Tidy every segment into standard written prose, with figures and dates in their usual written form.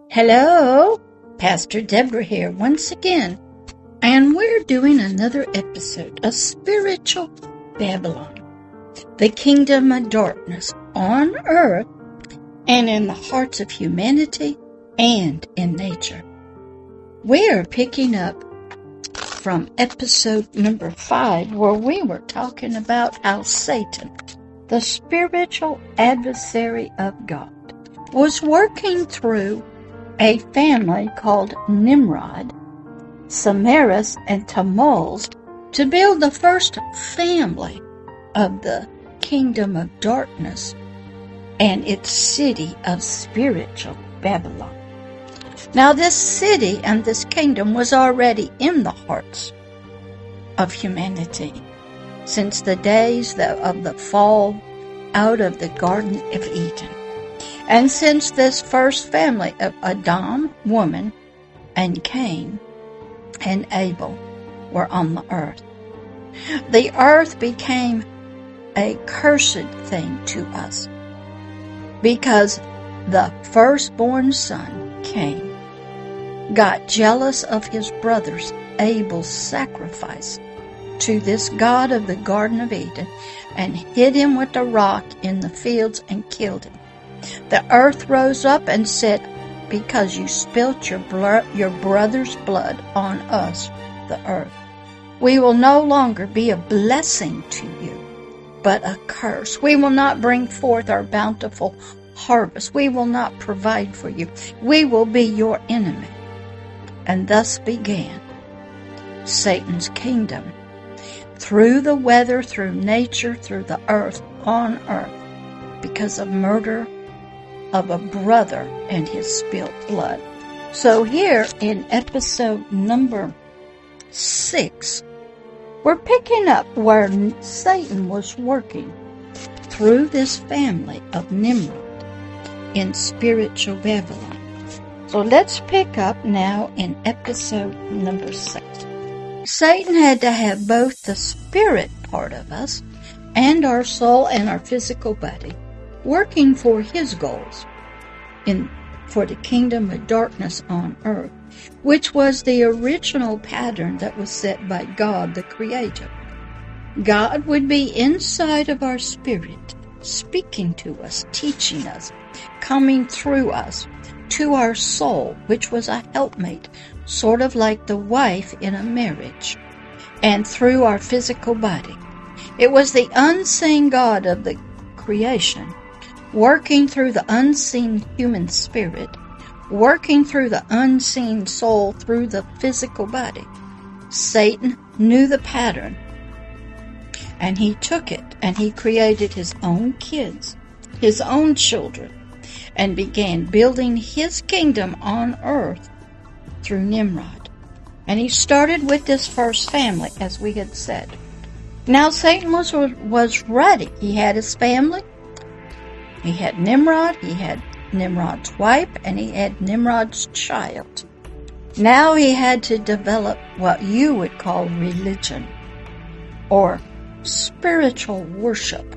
Hello, Pastor Deborah here once again, and we're doing another episode of Spiritual Babylon, the kingdom of darkness on earth and in the hearts of humanity and in nature. We're picking up from episode number 5, where we were talking about how Satan, the spiritual adversary of God, was working through a family called Nimrod, Samaras, and Tammuz to build the first family of the kingdom of darkness and its city of spiritual Babylon. Now, this city and this kingdom was already in the hearts of humanity since the days of the fall out of the Garden of Eden. And since this first family of Adam, woman, and Cain and Abel were on the earth became a cursed thing to us because the firstborn son, Cain, got jealous of his brother's Abel's sacrifice to this god of the Garden of Eden and hit him with a rock in the fields and killed him. The earth rose up and said, "Because you spilt your brother's blood on us, the earth, we will no longer be a blessing to you, but a curse. We will not bring forth our bountiful harvest. We will not provide for you. We will be your enemy." And thus began Satan's kingdom, through the weather, through nature, through the earth, on earth, because of murder of a brother and his spilt blood. So here in episode number 6, we're picking up where Satan was working through this family of Nimrod in spiritual Babylon. So let's pick up now in episode number 6. Satan had to have both the spirit part of us and our soul and our physical body working for his goals for the kingdom of darkness on earth, which was the original pattern that was set by God, the Creator. God would be inside of our spirit, speaking to us, teaching us, coming through us to our soul, which was a helpmate, sort of like the wife in a marriage, and through our physical body. It was the unseen God of the creation, working through the unseen human spirit, working through the unseen soul through the physical body. Satan knew the pattern, and he took it, and he created his own kids, his own children, and began building his kingdom on earth through Nimrod. And he started with this first family, as we had said. Now Satan was ready. He had his family. He had Nimrod, he had Nimrod's wife, and he had Nimrod's child. Now he had to develop what you would call religion, or spiritual worship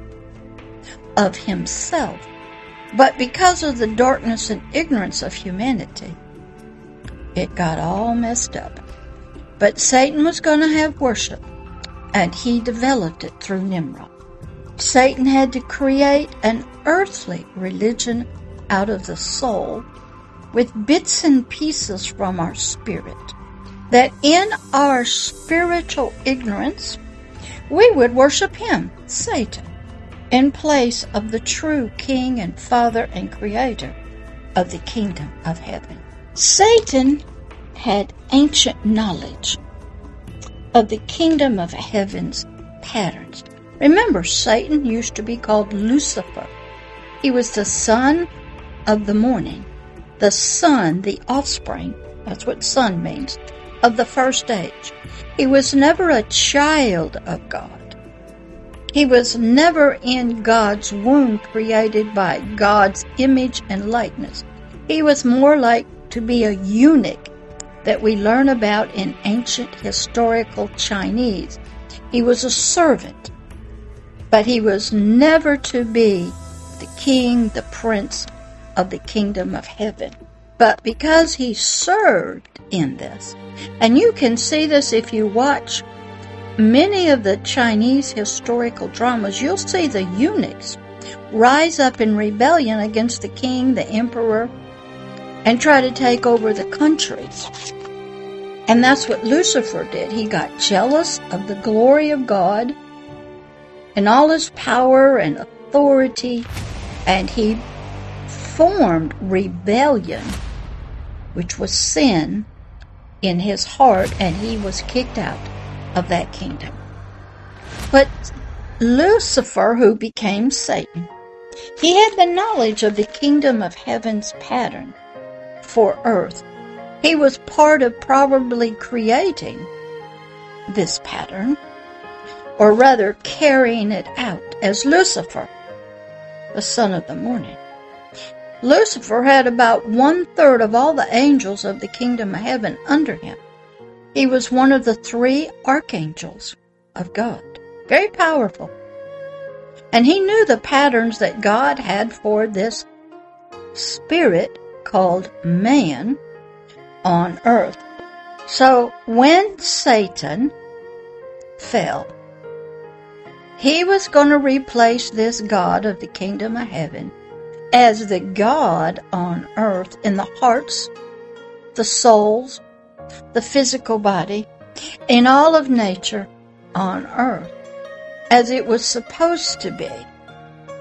of himself. But because of the darkness and ignorance of humanity, it got all messed up. But Satan was going to have worship, and he developed it through Nimrod. Satan had to create an earthly religion out of the soul with bits and pieces from our spirit, that in our spiritual ignorance we would worship him, Satan, in place of the true King and Father and Creator of the kingdom of heaven. Satan had ancient knowledge of the kingdom of heaven's patterns. Remember, Satan used to be called Lucifer. He was the son of the morning, the son, the offspring, that's what son means, of the first age. He was never a child of God. He was never in God's womb, created by God's image and likeness. He was more like to be a eunuch that we learn about in ancient historical Chinese. He was a servant, but he was never to be the king, the prince of the kingdom of heaven. But because he served in this, and you can see this if you watch many of the Chinese historical dramas, you'll see the eunuchs rise up in rebellion against the king, the emperor, and try to take over the country. And that's what Lucifer did. He got jealous of the glory of God and all his power and authority, and he formed rebellion, which was sin, in his heart, and he was kicked out of that kingdom. But Lucifer, who became Satan, he had the knowledge of the kingdom of heaven's pattern for earth. He was part of probably creating this pattern, or rather carrying it out as Lucifer, the son of the morning. Lucifer had about 1/3 of all the angels of the kingdom of heaven under him. He was one of the 3 archangels of God. Very powerful. And he knew the patterns that God had for this spirit called man on earth. So when Satan fell, he was going to replace this God of the kingdom of heaven as the God on earth in the hearts, the souls, the physical body, in all of nature on earth, as it was supposed to be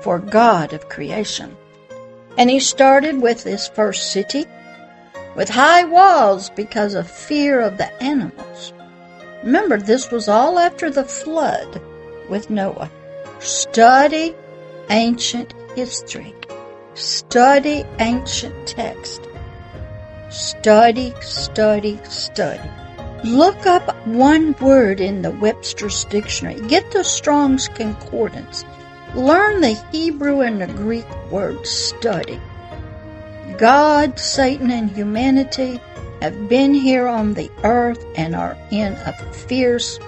for God of creation. And he started with this first city with high walls because of fear of the animals. Remember, this was all after the flood with Noah. Study ancient history. Study ancient text. Study, study, study. Look up one word in the Webster's dictionary. Get the Strong's Concordance. Learn the Hebrew and the Greek word study. God, Satan, and humanity have been here on the earth and are in a fierce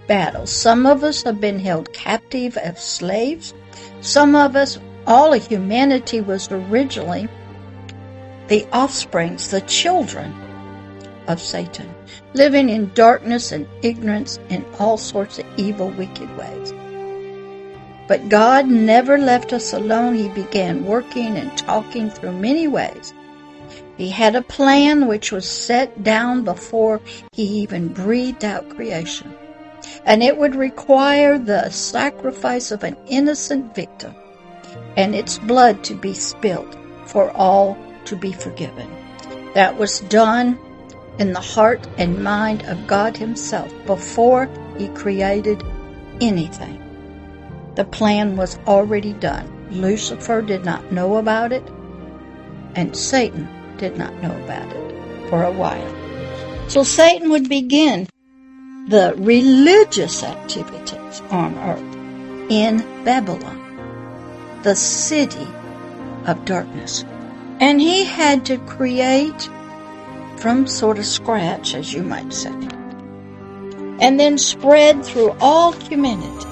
battle. Some of us have been held captive as slaves. Some of us, all of humanity was originally the offsprings, the children of Satan, living in darkness and ignorance in all sorts of evil, wicked ways. But God never left us alone. He began working and talking through many ways. He had a plan which was set down before he even breathed out creation. And it would require the sacrifice of an innocent victim and its blood to be spilled for all to be forgiven. That was done in the heart and mind of God himself before he created anything. The plan was already done. Lucifer did not know about it, and Satan did not know about it for a while. So Satan would begin the religious activities on earth in Babylon, the city of darkness. And he had to create from sort of scratch, as you might say, and then spread through all humanity.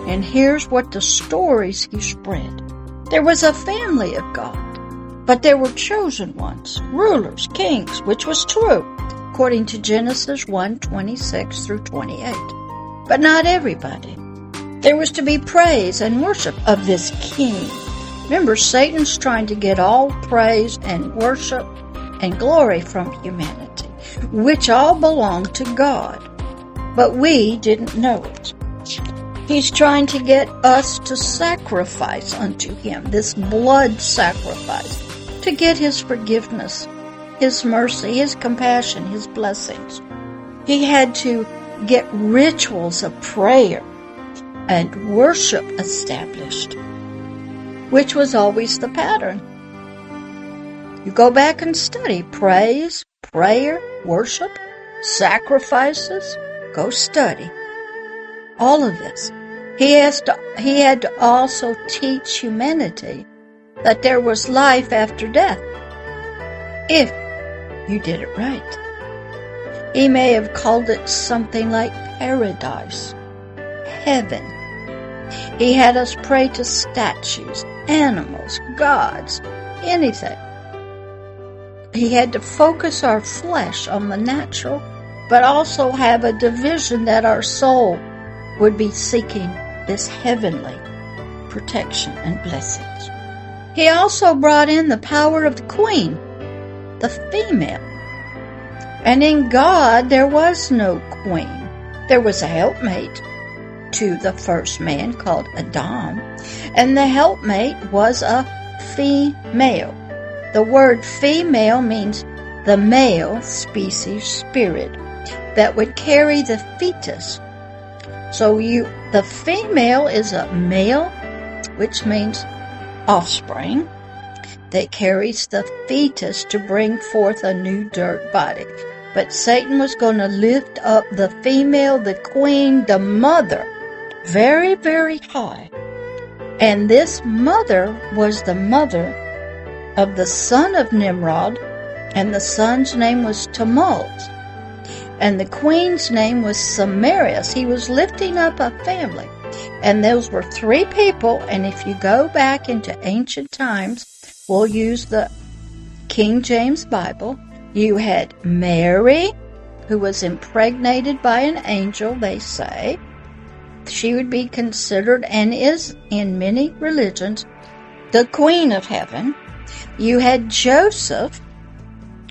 And here's what the stories he spread. There was a family of God, but there were chosen ones, rulers, kings, which was true, according to Genesis 1:26 through 28. But not everybody. There was to be praise and worship of this king. Remember, Satan's trying to get all praise and worship and glory from humanity, which all belonged to God. But we didn't know it. He's trying to get us to sacrifice unto him, this blood sacrifice, to get his forgiveness, his mercy, his compassion, his blessings. He had to get rituals of prayer and worship established, which was always the pattern. You go back and study praise, prayer, worship, sacrifices. Go study all of this. He had to also teach humanity that there was life after death, if you did it right. He may have called it something like paradise, heaven. He had us pray to statues, animals, gods, anything. he had to focus our flesh on the natural, but also have a division that our soul would be seeking this heavenly protection and blessings. He also brought in the power of the queen, the female. And in God, there was no queen. There was a helpmate to the first man called Adam, and the helpmate was a female. The word female means the male species spirit that would carry the fetus. So the female is a male, which means offspring, that carries the fetus to bring forth a new dirt body. But Satan was going to lift up the female, the queen, the mother, very, very high. And this mother was the mother of the son of Nimrod, and the son's name was Tammuz. And the queen's name was Semiramis. He was lifting up a family. And those were three people, and if you go back into ancient times, we'll use the King James Bible. You had Mary, who was impregnated by an angel, they say. She would be considered, and is in many religions, the Queen of Heaven. You had Joseph,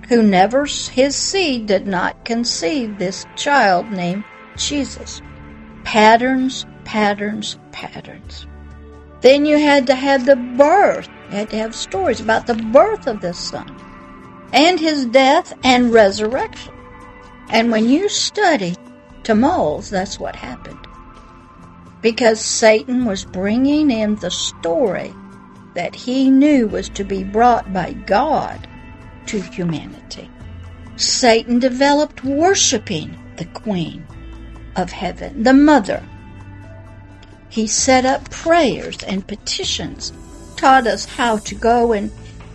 who his seed did not conceive this child named Jesus. Patterns, patterns, patterns. Then you had to have the birth. You had to have stories about the birth of this son, and his death and resurrection. And when you study Tammuz, that's what happened. Because Satan was bringing in the story that he knew was to be brought by God to humanity. Satan developed worshiping the Queen of Heaven, the Mother. He set up prayers and petitions, taught us how to go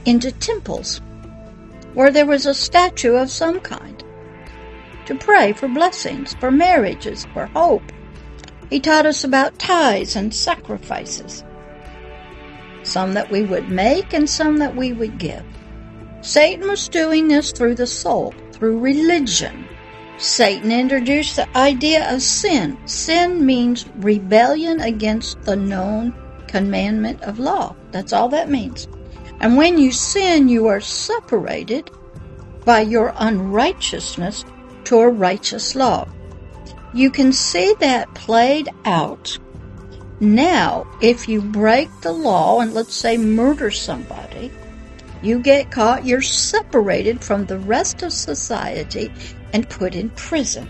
into temples where there was a statue of some kind, to pray for blessings, for marriages, for hope. He taught us about tithes and sacrifices, some that we would make and some that we would give. Satan was doing this through the soul, through religion. Satan introduced the idea of sin. Sin means rebellion against the known commandment of law. That's all that means. And when you sin, you are separated by your unrighteousness to a righteous law. You can see that played out now. If you break the law and, let's say, murder somebody, you get caught, you're separated from the rest of society and put in prison.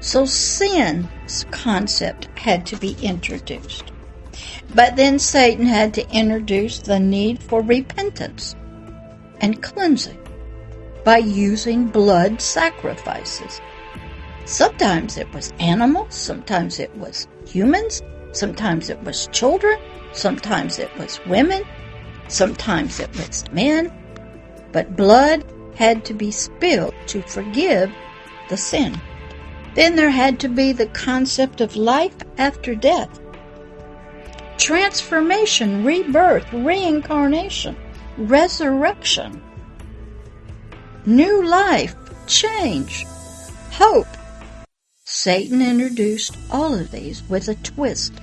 So sin's concept had to be introduced. But then Satan had to introduce the need for repentance and cleansing by using blood sacrifices. Sometimes it was animals, sometimes it was humans, sometimes it was children, sometimes it was women, sometimes it was men. But blood had to be spilled to forgive the sin. Then there had to be the concept of life after death. Transformation, rebirth, reincarnation, resurrection, new life, change, hope. Satan introduced all of these with a twist.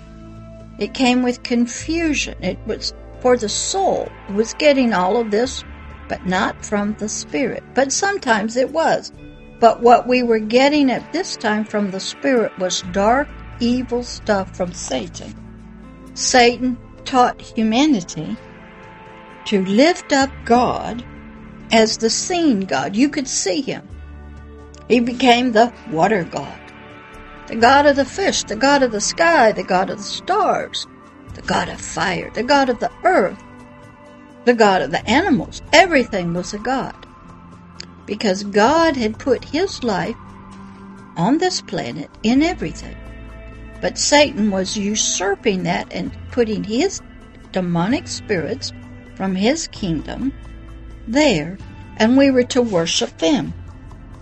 It came with confusion. It was for the soul. It was getting all of this, but not from the spirit. But sometimes it was. But what we were getting at this time from the spirit was dark, evil stuff from Satan. Satan taught humanity to lift up God as the seen God. You could see him. He became the water god, the god of the fish, the god of the sky, the god of the stars, the god of fire, the god of the earth, the god of the animals. Everything was a god, because God had put his life on this planet in everything. But Satan was usurping that and putting his demonic spirits from his kingdom there, and we were to worship them.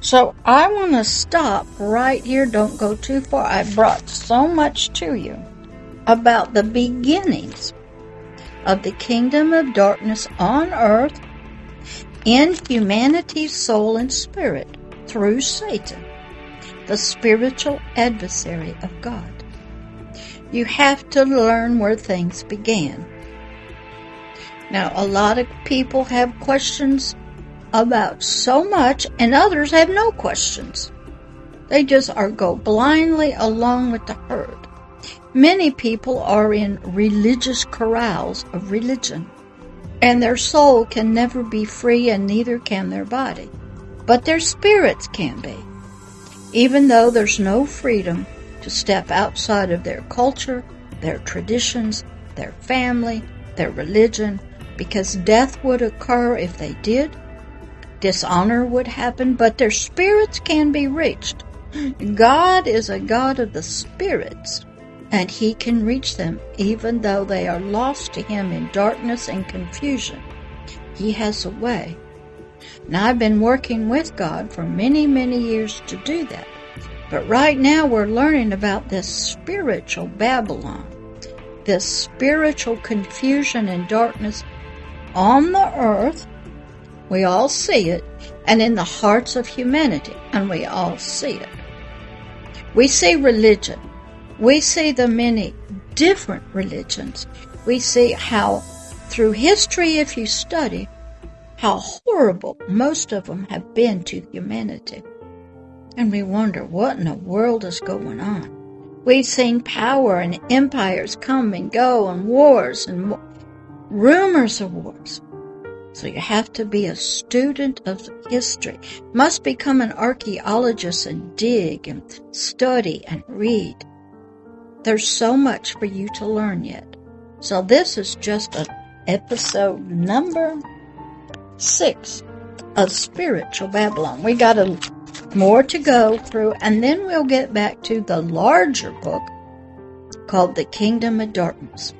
So I want to stop right here. Don't go too far. I brought so much to you about the beginnings of the kingdom of darkness on earth in humanity's soul and spirit through Satan, the spiritual adversary of God. You have to learn where things began. Now, a lot of people have questions about so much, and others have no questions. They just go blindly along with the herd. Many people are in religious corrals of religion, and their soul can never be free, and neither can their body. But their spirits can be, even though there's no freedom to step outside of their culture, their traditions, their family, their religion, because death would occur if they did. Dishonor would happen, but their spirits can be reached. God is a God of the spirits, and He can reach them even though they are lost to Him in darkness and confusion. He has a way. Now, I've been working with God for many, many years to do that. But right now we're learning about this spiritual Babylon, this spiritual confusion and darkness on the earth. We all see it, and in the hearts of humanity, and we all see it. We see religion. We see the many different religions. We see how, through history, if you study, how horrible most of them have been to humanity. And we wonder what in the world is going on. We've seen power and empires come and go, and wars and rumors of wars. So you have to be a student of history, must become an archaeologist and dig and study and read. There's so much for you to learn yet. So this is just an episode number 6 of Spiritual Babylon. We got more to go through, and then we'll get back to the larger book called The Kingdom of Darkness.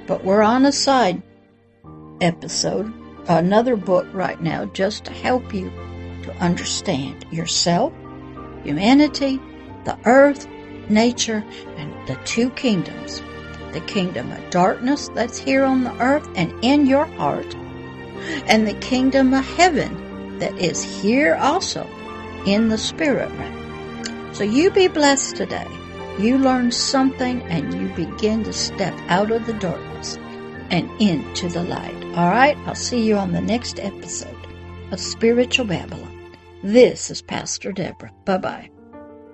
But we're on a side episode, another book right now, just to help you to understand yourself, humanity, the earth, nature, and the two kingdoms. The kingdom of darkness that's here on the earth and in your heart, and the kingdom of heaven that is here also in the spirit realm. So you be blessed today. You learn something, and you begin to step out of the darkness and into the light. All right, I'll see you on the next episode of Spiritual Babylon. This is Pastor Deborah. Bye-bye.